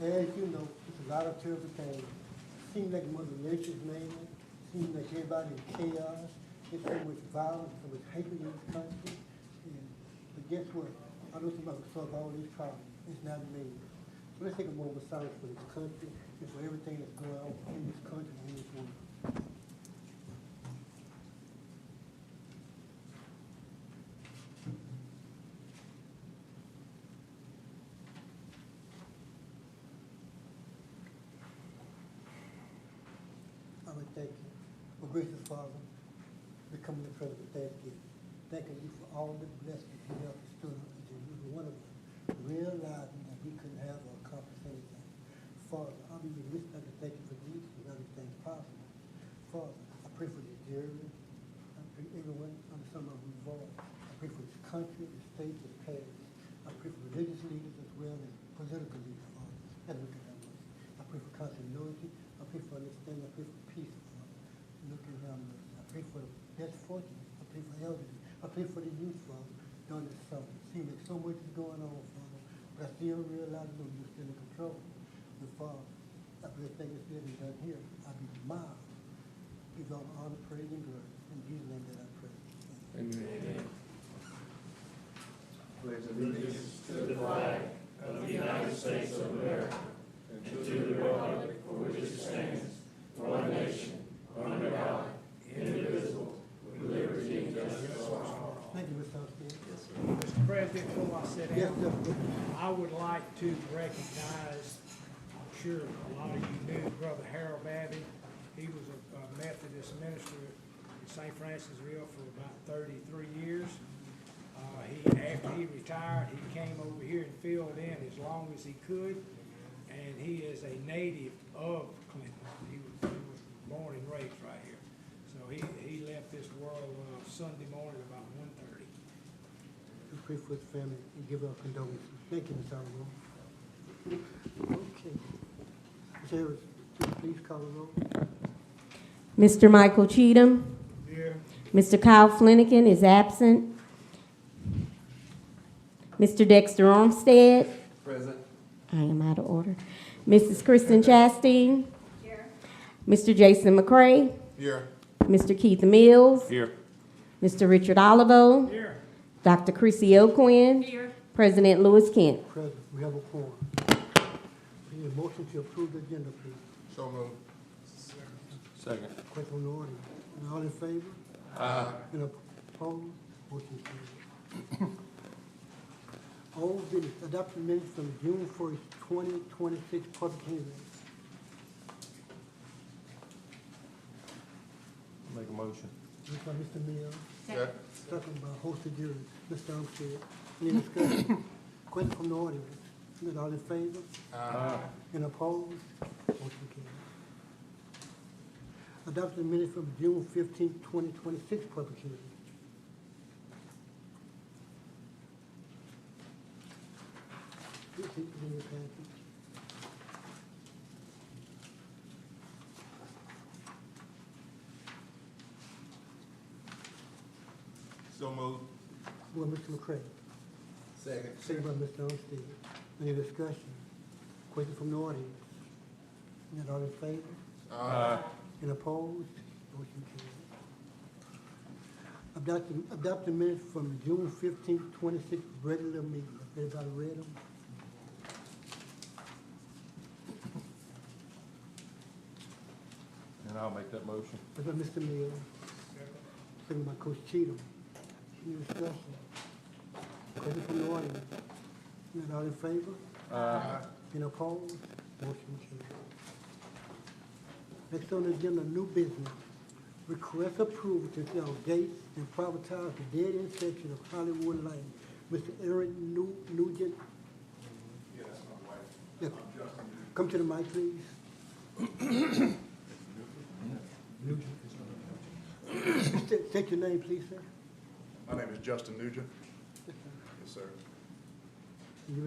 As you know, it's a lot of terrible things. Seems like Mother Nature's mainly. Seems like everybody in chaos. There's so much violence, so much hatred in this country. But guess what? I know somebody will solve all these problems. It's not me. So let's take a moment of silence for this country and for everything that's going on in this country and in this world. I would thank you. Well, gracious Father, we come in the presence of Thanksgiving, thanking you for all the blessings you have bestowed on each and every one of us, realizing that we couldn't have or accomplish anything. Father, I'll be remiss not to thank you for these and everything possible. Father, I pray for the jury. I pray everyone under some of your voice. I pray for this country, the state, the parish. I pray for religious leaders as well as political leaders, Father, and look at that much. I pray for continuity. I pray for understanding. I pray for peace, Father. Look at that much. I pray for the less fortunate. I pray for elderly. I pray for the youth, Father, during this summer. It seems like so much is going on, Father, but I still realize that you're still in control. And Father, after everything is said and done here, I'll be mild. Give all honor, praise, and glory. In Jesus' name that I pray. Amen. Pledge allegiance to the flag of the United States of America and to the republic for which it stands, one nation, under God, indivisible, with liberty and justice for all. Thank you, Mr. Austin. Mr. President, before I sit Yes, down, sir. I would like to recognize, I'm sure a lot of you knew Brother Harold Babby. He was a Methodist minister in St. Francisville for about 33 years. After he retired, he came over here and filled in as long as he could, and he is a native of Clinton. He was born and raised right here. So he left this world Sunday morning about 1:30. We pray for his family and give our condolences. Thank you, Mr. Alvaro. Okay. Ms. Harris, please call the roll. Mr. Michael Cheatham. Here. Mr. Kyle Flanagan is absent. Mr. Dexter Armstead. Present. I am out of order. Mrs. Kristen Chastain. Here. Mr. Jason McCray. Here. Mr. Keith Mills. Here. Mr. Richard Olivo. Here. Dr. Chrissy O'Quinn. Here. President Lewis Kent. President, we have a quorum. We need a motion to approve the agenda, please. So moved. Second. Question on the order. All in favor? Aye. And opposed? Motion carries. Old business, adoption minutes from June 1st, 2026 public hearing. Make a motion. Moved by Mr. Mills, Second. second by hosted jury, Mr. Armstead. Any discussion? Question from the audience. Not all in favor? Aye. And opposed? Motion carries. Adoption minutes from June 15th, 2026 public hearing. This is in your package. So moved. Well, Mr. McCray. Second. Second by Mr. Armstead. Any discussion? Question from the audience? Not all in favor? Aye. And opposed? Motion carries. Adopting minutes from June 15th, 26th regular meeting. Everybody read them? And I'll make that motion. Second by Mr. Mills. Second by Coach Cheatham. Any discussion? Question from the audience? Not all in favor? Aye. And opposed? Motion carries. Next on the agenda, new business. Request approval to sell gates and privatize the dead-end section of Hollywood Lane. Mr. Eric Nugent. Yeah, that's my wife. Yeah. Justin. Come to the mic, please. State your name, please, sir. My name is Justin Nugent. Yes, sir. You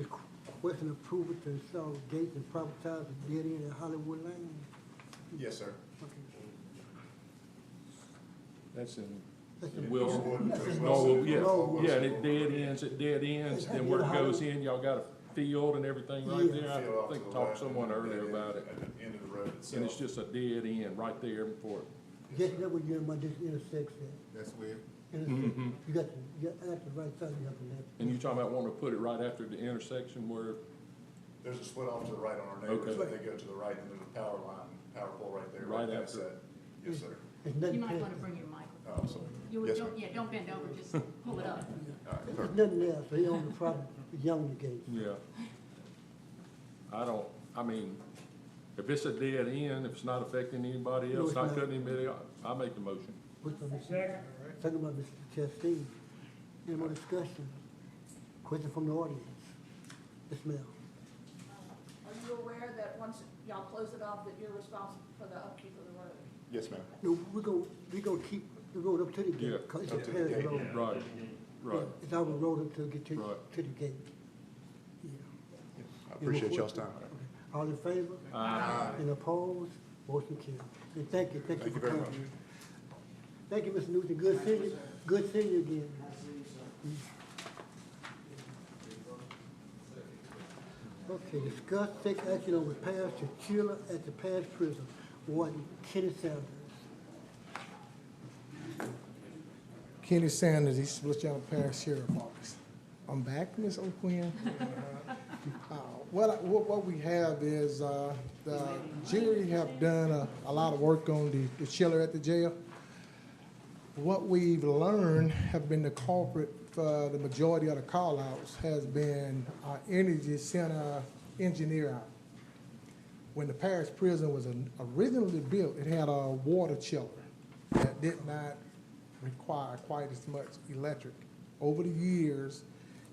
requesting approval to install gates and privatize the dead end at Hollywood Lane? Yes, sir. Okay. That's in That's in Wilson. Norwood. Norwood, yeah, Norwood. yeah, and it dead ends, then where it goes in, y'all got a field and everything right Yeah. there? I Field off to think the talked left, to someone and then earlier about it. At the end of the road itself. And it's just a dead end right there before it. Yes, that what you're about this intersection. That's weird. Intersection. You got the right side, you have the left. And you talking about wanting to put it right after the intersection where, There's a split off to the right on our neighbors, Okay. but they go to the right, and there's a power line, power pole right there. Right past after. that. Yes, sir. It's nothing You might past want to it. bring your microphone. Oh, I'm sorry. You Yes, don't, ma'am. yeah, don't bend over, just pull it up. All right, There's perfect. nothing there, so he owned the property beyond the gate. yeah. I mean, if it's a dead end, if it's not affecting anybody No, else, it's not not. cutting anybody off, I make the motion. What's the next? Second, all right? Second by Mr. Chastain. Any more discussion? Question from the audience? Yes, ma'am. Are you aware that once y'all close it off, that you're responsible for the upkeep of the road? Yes, ma'am. No, we gonna keep the road up to the Yeah, gate, 'cause it's up a to the parish gate. road. Right, right. Yeah, it's our road up to get to Right. the gate. Yeah. I appreciate y'all's time. Okay. All in favor? Aye. And opposed? Motion carried. And thank you Thank for you very coming. much. Thank you, Mr. Newton. Good seeing you, good seeing you again. Okay, discuss, take action on repairs to chiller at the parish prison. Warden Kenny Sanders. Kenny Sanders, East Feliciana Parish Sheriff Office. I'm back, Ms. O'Quinn. What we have is, the jury have done a lot of work on the chiller at the jail. What we've learned have been the culprit for the majority of the call-outs has been our energy center engineer out. When the parish prison was originally built, it had a water chiller that did not require quite as much electric. Over the years,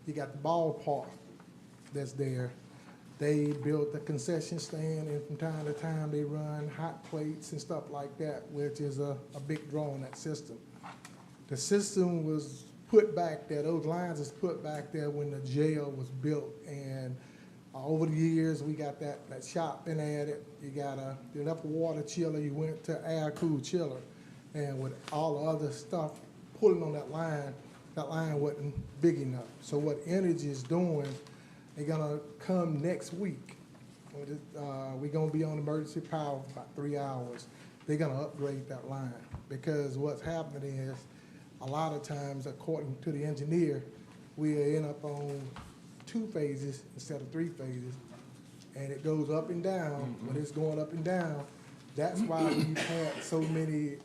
you got the ballpark that's there. They built a concession stand, and from time to time, they run hot plates and stuff like that, which is a big draw on that system. The system was put back there, those lines was put back there when the jail was built, and over the years, we got that shop been added. You got the upper water chiller, you went to air-cooled chiller. And with all the other stuff pulling on that line wasn't big enough. So what Energy is doing, they're gonna come next week. We're gonna be on emergency power for about 3 hours. They're gonna upgrade that line, because what's happening is, a lot of times, according to the engineer, we end up on 2 phases instead of 3 phases. And it goes up and down, but it's going up and down. That's why we've had so many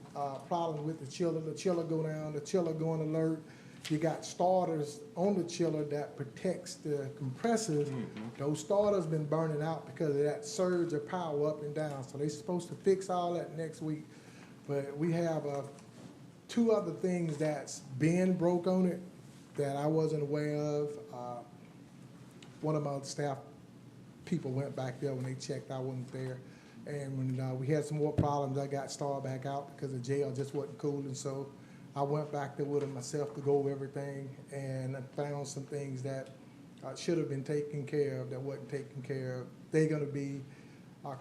problems with the chiller go down, the chiller go on alert. You got starters on the chiller that protects the compressors. Those starters been burning out because of that surge of power up and down. So they're supposed to fix all that next week. But we have 2 other things that's been broke on it that I wasn't aware of. One of my staff people went back there when they checked, I wasn't there. And when we had some more problems, I got started back out because the jail just wasn't cooling. So I went back there with them myself to go over everything, and I found some things that should have been taken care of that wasn't taken care of. They're gonna be,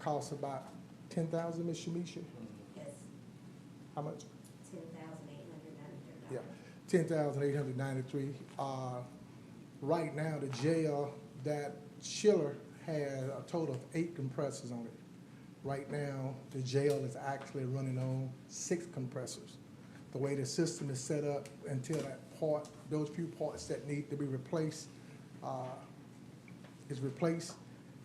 cost about 10,000, Ms. Shamisha? Yes, How much? $10,893. Yeah, 10,893. Right now, the jail, that chiller had a total of 8 compressors on it. Right now, the jail is actually running on 6 compressors. The way the system is set up, until that part, those few parts that need to be replaced, is replaced,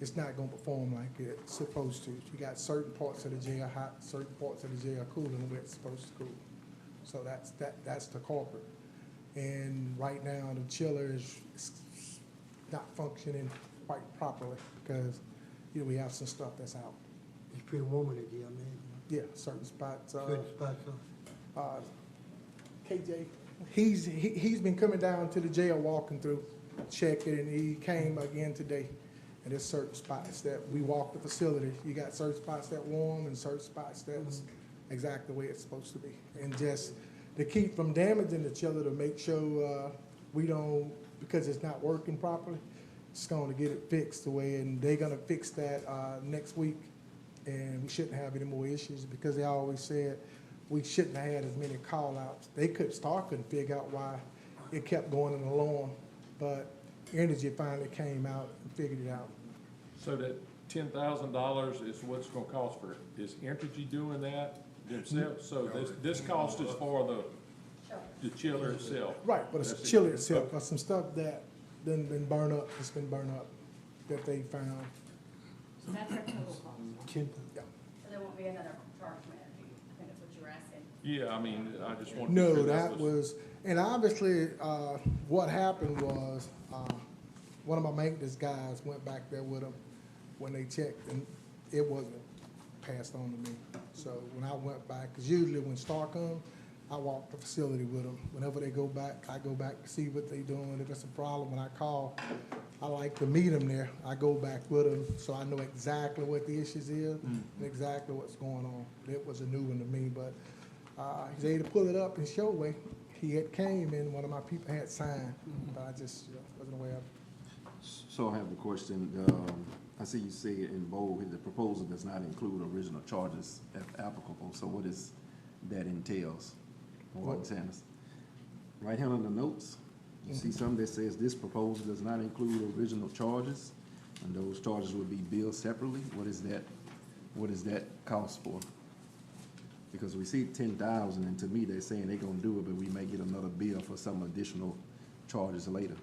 it's not gonna perform like it's supposed to. You got certain parts of the jail hot, certain parts of the jail cooling where it's supposed to cool. So that's the culprit. And right now, the chiller is not functioning quite properly because, we have some stuff that's out. It's pretty warm in the jail, man. Yeah, certain spots. Certain spots, KJ, he's been coming down to the jail, walking through, checking, and he came again today. And there's certain spots that we walk the facility. You got certain spots that warm and certain spots that's exactly the way it's supposed to be. And just to keep from damaging the chiller, to make sure we don't, because it's not working properly, it's going to get it fixed the way, and they're gonna fix that next week. And we shouldn't have any more issues, because they always said we shouldn't have had as many call outs. They couldn't figure out why it kept going in the alarm. But Energy finally came out and figured it out. So that $10,000 is what's gonna cost for, is Entergy doing that themselves? So this cost is for the chiller itself? Right, but it's That's a it. chiller itself, but some stuff that done been burned up, it's been burned up, that they found. So that's our total cost. $10,000. So there won't be another charge for energy. I think that's what you're asking. Yeah, I mean, I just wanted to. No, sure that was, and obviously, what happened was, one of my maintenance guys went back there with them when they checked, and it wasn't passed on to me. So when I went back, because usually when Star comes, I walk the facility with them. Whenever they go back, I go back to see what they doing. If it's a problem, when I call, I like to meet them there. I go back with them, so I know exactly what the issues is and exactly what's going on. It was a new one to me, but he's able to pull it up and show me. He had came and one of my people had signed, but I just wasn't aware of it. So I have a question. I see you say in bold, the proposal does not include original charges if applicable. So what is that entails? Warden Sanders. Right hand on the notes, you see something that says this proposal does not include original charges, and those charges will be billed separately. What is that? What is that cost for? Because we see 10,000, and to me, they're saying they're gonna do it, but we may get another bill for some additional charges later.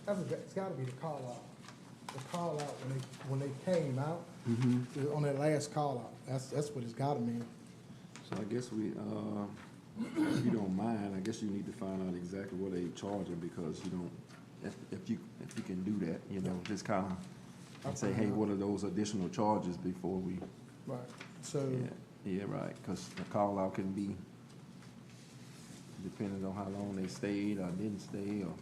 It's gotta be the call out. The call out when they came out, on that last call out, that's what it's gotta mean. So I guess we, if you don't mind, I guess you need to find out exactly what they charging, because you don't, if you can do that, you know, just kinda, and say, hey, what are those additional charges before we, Right, so, yeah, right, cause the call out can be depending on how long they stayed or didn't stay, or,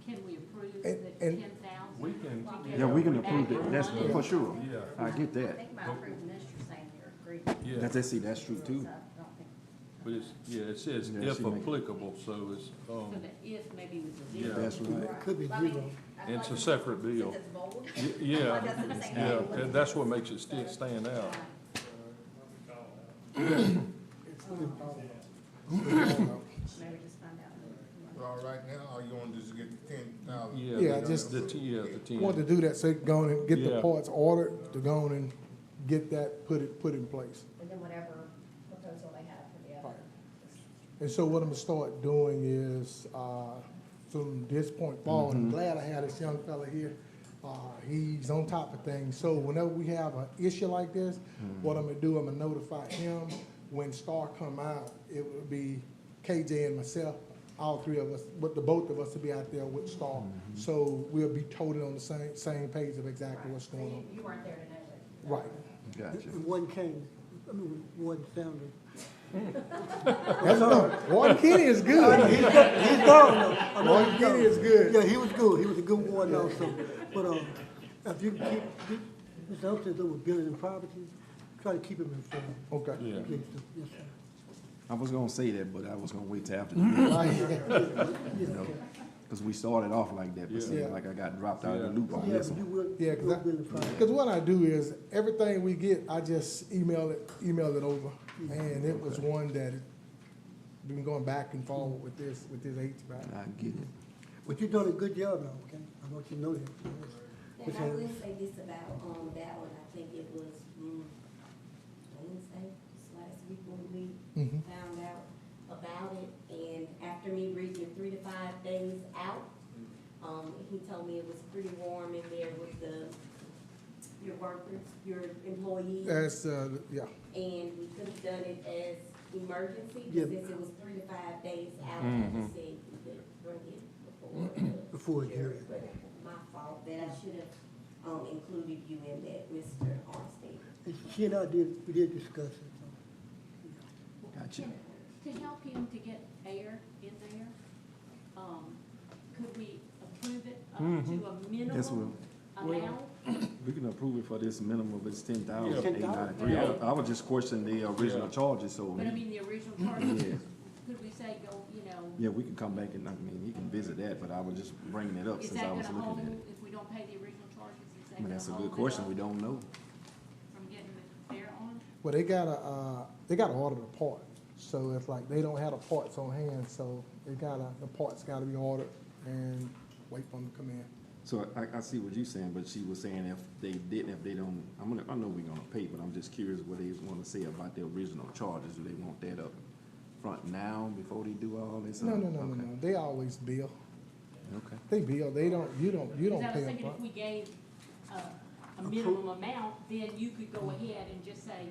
Can we approve And- the and- 10,000? We can- yeah, we can approve Back that, on that's Monday? for sure. Yeah. I get I that. think about approving this, you're saying you're agreeing. Yeah, That's true too. So I don't think- but it's, yeah, it says Yeah, if see, make- applicable, so it's, So that if maybe with the Yeah. zero. That's right. It could be I mean, zero. I'd it's like a to- separate bill. Since it's bold. Yeah, Like that's the same yeah, thing. and that's what makes it still stand out. Maybe just find out. Well, right now, all you want to do is get the 10,000. Yeah, just- The 10. want to do that, so you can go on and get the Yeah. parts ordered, to go on and get that put in place. And then whatever proposal they have for the other. Right. And so what I'm gonna start doing is, from this point forward, I'm glad I had this young fella here. He's on top of things, so whenever we have an issue like this, what I'm gonna do, I'm gonna notify him. When Star come out, it will be KJ and myself, all three of us, but the both of us will be out there with Star. So we'll be totally on the same page of exactly what's So going on. you weren't there to know that. Right. Gotcha. And one came, one sounded. That's no, Warden Kenny is good. He's gone though. I know Warden he's Kenny gone. is good. Yeah, he was good. He was a good warden also. But, if you keep Mr. Elton over building and property, try to keep him informed. Okay. Yeah. Please do. Yes, sir. I was gonna say that, but I was gonna wait till after the meeting, Right. you know, cause we started off like that, but Yeah. seemed like I got dropped out of the loop on Yeah, this but you one. will, Yeah, you will build and property. Because what I do is, everything we get, I just email it over. And it was one that been going back and forward with this HVAC. I get it. But you're doing a good job now, okay? I want you to know that. And I will say this about, that one, I think it was, Wednesday, this last week when we Mhm. found out about it. And after me reading it 3 to 5 days out, he told me it was pretty warm in there with your workers, your employees. That's, yeah. And we could have done it as emergency, Yeah. since it was 3 to 5 days out, I Mhm. just said we could bring it before. Before the hearing. But my fault, that I should have, included you in that, Mr. Armstead. And she and I we did discuss it. So. Gotcha. To help him to get air in there, could we approve it up Mhm. to a Yes, minimum amount? We can approve it for this minimum of it's 10,893. Yeah. I was just questioning the original Yeah. charges, so. But I mean, the original charges, Yeah. could we say go, you know, Yeah, we can come back and, I mean, he can visit that, but I was just bringing it up is since that I was gonna hold, looking at it. if we don't pay the original charges, is that I mean, gonna that's a hold good it question, up we don't know. from getting the fair on? Well, they gotta order the part. So if like they don't have the parts on hand, so the parts gotta be ordered and wait for them to come in. So I see what you're saying, but she was saying if they don't, I know we're gonna pay, but I'm just curious what they wanna say about the original charges. Do they want that up front now before they do all this? No, Okay. they always bill. Okay. They bill, you don't Because I was pay thinking upfront. if we gave a minimum amount, then you could go ahead and just say,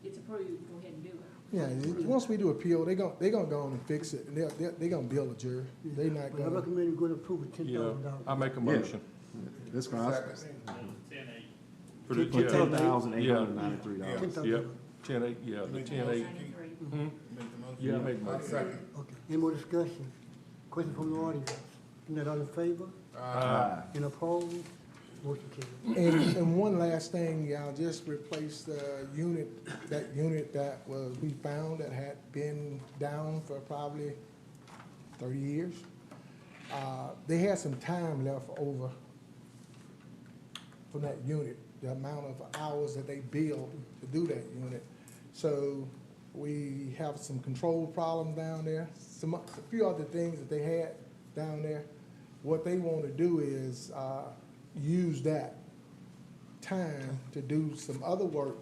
it's approved, go ahead and do it. Yeah, once we do a PO, they gonna go on and fix it, and they gonna bill the jury. They not But I gonna, recommend you go to approve it Yeah, $10,000. I make a Yeah. motion. That's fine. For the, For yeah, $10,893. $10,000. Yep, 10-8, yeah, the 10-8. 93. Mhm. Yeah, I make a motion. Okay, any more discussion? Question from the audience? Not all in favor? Aye. And opposed? Motion carries. and one last thing, y'all just replace the unit that we found that had been down for probably 30 years. They had some time left over from that unit, the amount of hours that they billed to do that unit. So we have some control problems down there, a few other things that they had down there. What they want to do is use that time to do some other work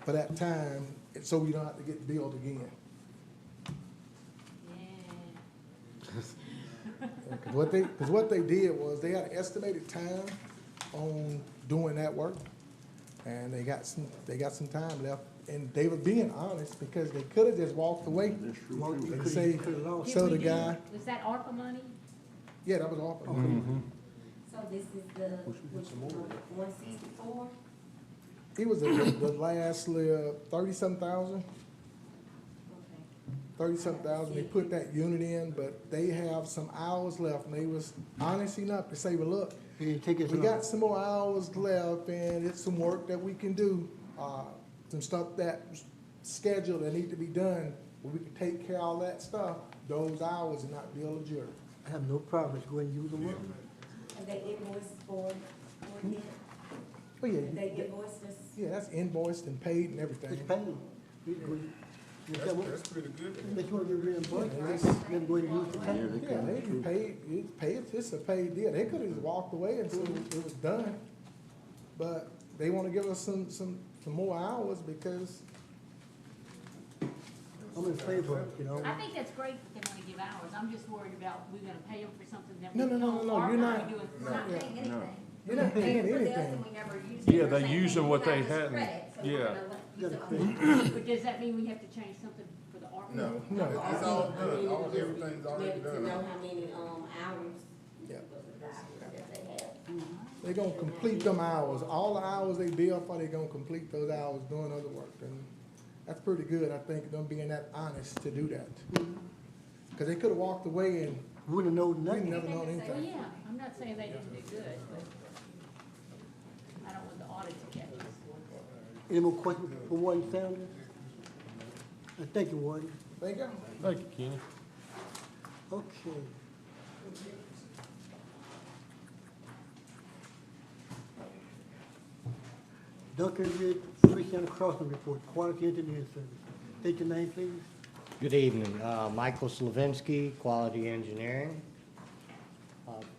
for that time, so we don't have to get billed again. Yeah. Because what they did was they had an estimated time on doing that work, and they got some time left, and they were being honest because they could have just walked away Walter, you and could've- say, you could've lost. so the Did we do- guy, Was that ARPA money? yeah, that was all. Mhm. So this is the, which one, 164? He was the last 30-some thousand. Okay. 30-some thousand, they put that unit in, but they have some hours left, and they was honest enough to say, well, look, He didn't take his we lump. got some more hours left, and it's some work that we can do, some stuff that's scheduled that need to be done, where we can take care of all that stuff, those hours and not bill a jury. I have no problem, let's go ahead and use them up. And they invoiced for it? But yeah, They invoiced us? yeah, that's invoiced and paid and everything. It's paid. That's pretty good. Unless you want to get reimbursed, Yeah, then go ahead and use the Yeah, time. they Yeah, can they approve. it's a paid deal. They could have just walked away until it was done. But they want to give us some more hours because, I'm in favor, you know. I think that's great that they want to give hours. I'm just worried about, we're gonna pay them for something that No, we no, no, don't, no, are you're not not- doing. We're not Yeah. paying anything. you're not paying For this, anything. and we never used it. Yeah, We're they saying, using "Well, what you they got this hadn't." credit, so we're Yeah. gonna let you Gotta do it." But does that mean we have to change something for the ARPA? No, No. it's all done, all, everything's already Maybe to know done. how many, hours. Yeah. That they have. They're gonna complete them hours. All the hours they bill for, they're gonna complete those hours doing other work. And that's pretty good, I think, them being that honest to do that. Because they could have walked away and We wouldn't know we nothing. never known Well, anything. yeah, I'm not saying they didn't do good, but I don't want the audit to catch us. Any more questions for Warden Sanders? Thank you, Warden. Thank you. Thank you, Kenny. Okay. Duncan Ridge, Feliciana Crossing Report, Quality Engineering Service. State your name, please. Good evening. Michael Slavinsky, Quality Engineering.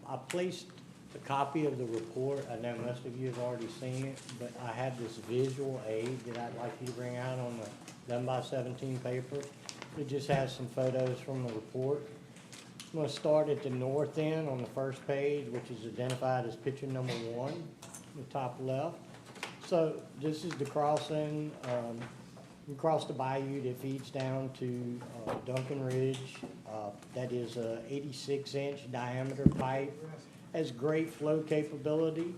I placed a copy of the report. I know most of you have already seen it, but I have this visual aid that I'd like you to bring out on the 11x17 paper. It just has some photos from the report. I'm going to start at the north end on the first page, which is identified as picture number 1, the top left. So this is the crossing. We cross the bayou that feeds down to Duncan Ridge. That is a 86-inch diameter pipe. Has great flow capability.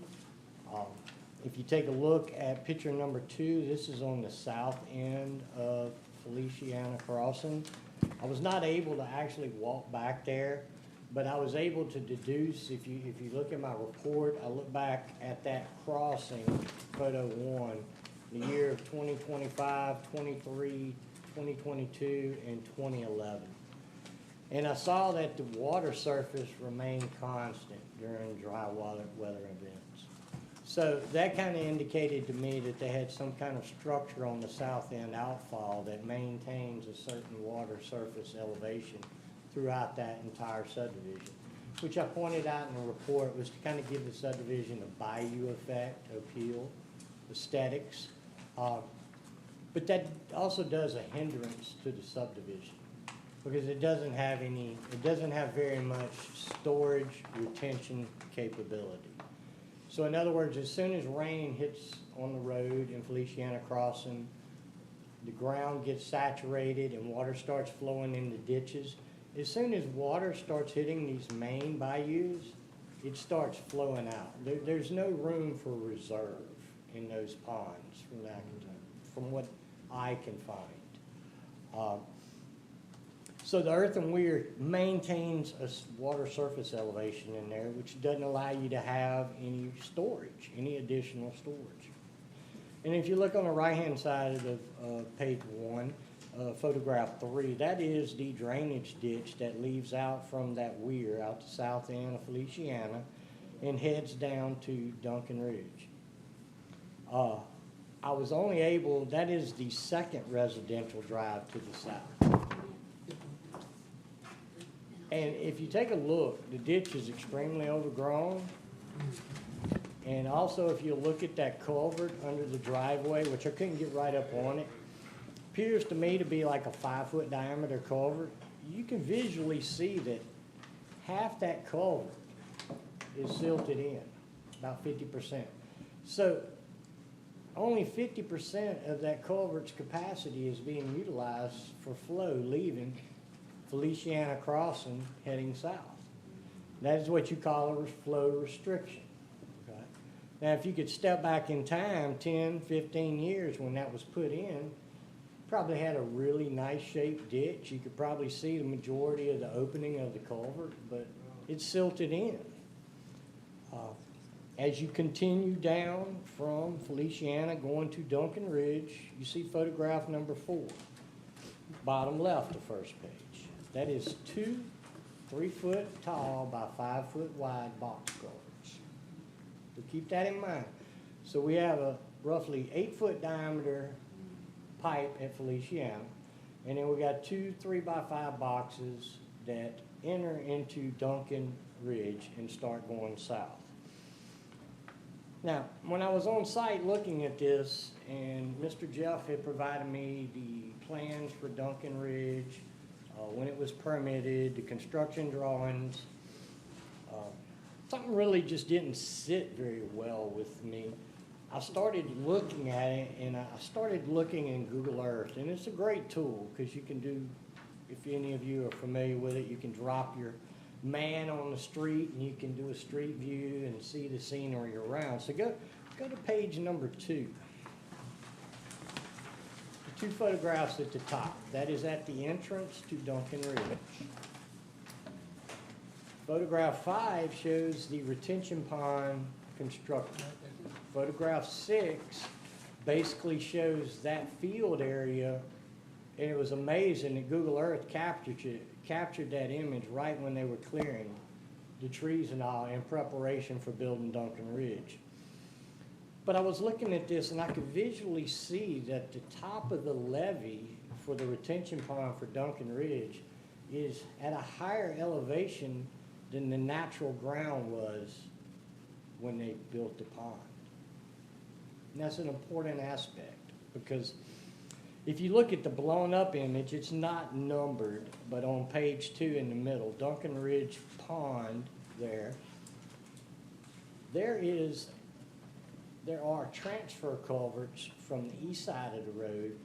If you take a look at picture number 2, this is on the south end of Feliciana Crossing. I was not able to actually walk back there, but I was able to deduce, if you look at my report, I look back at that crossing, photo 1, the year of 2025, 23, 2022, and 2011. And I saw that the water surface remained constant during dry weather events. So that kind of indicated to me that they had some kind of structure on the south end outfall that maintains a certain water surface elevation throughout that entire subdivision, which I pointed out in the report was to kind of give the subdivision a bayou effect, appeal, aesthetics. But that also does a hindrance to the subdivision because it doesn't have very much storage retention capability. So in other words, as soon as rain hits on the road in Feliciana Crossing, the ground gets saturated and water starts flowing in the ditches. As soon as water starts hitting these main bayous, it starts flowing out. There's no room for reserve in those ponds from what I can find. So the earthen weir maintains a water surface elevation in there, which doesn't allow you to have any storage, any additional storage. And if you look on the right-hand side of the page 1, photograph 3, that is the drainage ditch that leaves out from that weir out the south end of Feliciana and heads down to Duncan Ridge. I was only able, that is the second residential drive to the south. And if you take a look, the ditch is extremely overgrown. And also, if you look at that culvert under the driveway, which I couldn't get right up on it, appears to me to be like a 5-foot diameter culvert. You can visually see that half that culvert is silted in, about 50%. So only 50% of that culvert's capacity is being utilized for flow leaving Feliciana Crossing heading south. That is what you call a flow restriction. Okay? Now, if you could step back in time 10, 15 years when that was put in, probably had a really nice shaped ditch. You could probably see the majority of the opening of the culvert, but it's silted in. As you continue down from Feliciana going to Duncan Ridge, you see photograph number 4, bottom left of first page. That is 2 3-foot tall by 5-foot wide box culverts. So keep that in mind. So we have a roughly 8-foot diameter pipe at Feliciana, and then we got 2 3x5 boxes that enter into Duncan Ridge and start going south. Now, when I was on site looking at this, and Mr. Jeff had provided me the plans for Duncan Ridge, when it was permitted, the construction drawings, something really just didn't sit very well with me. I started looking at it, and I started looking in Google Earth, and it's a great tool because you can do, if any of you are familiar with it, you can drop your man on the street and you can do a street view and see the scenery around. So go to page number 2. The 2 photographs at the top. That is at the entrance to Duncan Ridge. Photograph 5 shows the retention pond construction. Photograph 6 basically shows that field area, and it was amazing that Google Earth captured that image right when they were clearing the trees and all in preparation for building Duncan Ridge. But I was looking at this and I could visually see that the top of the levee for the retention pond for Duncan Ridge is at a higher elevation than the natural ground was when they built the pond. And that's an important aspect because if you look at the blown up image, it's not numbered, but on page 2 in the middle, Duncan Ridge Pond there are transfer culverts from the east side of the road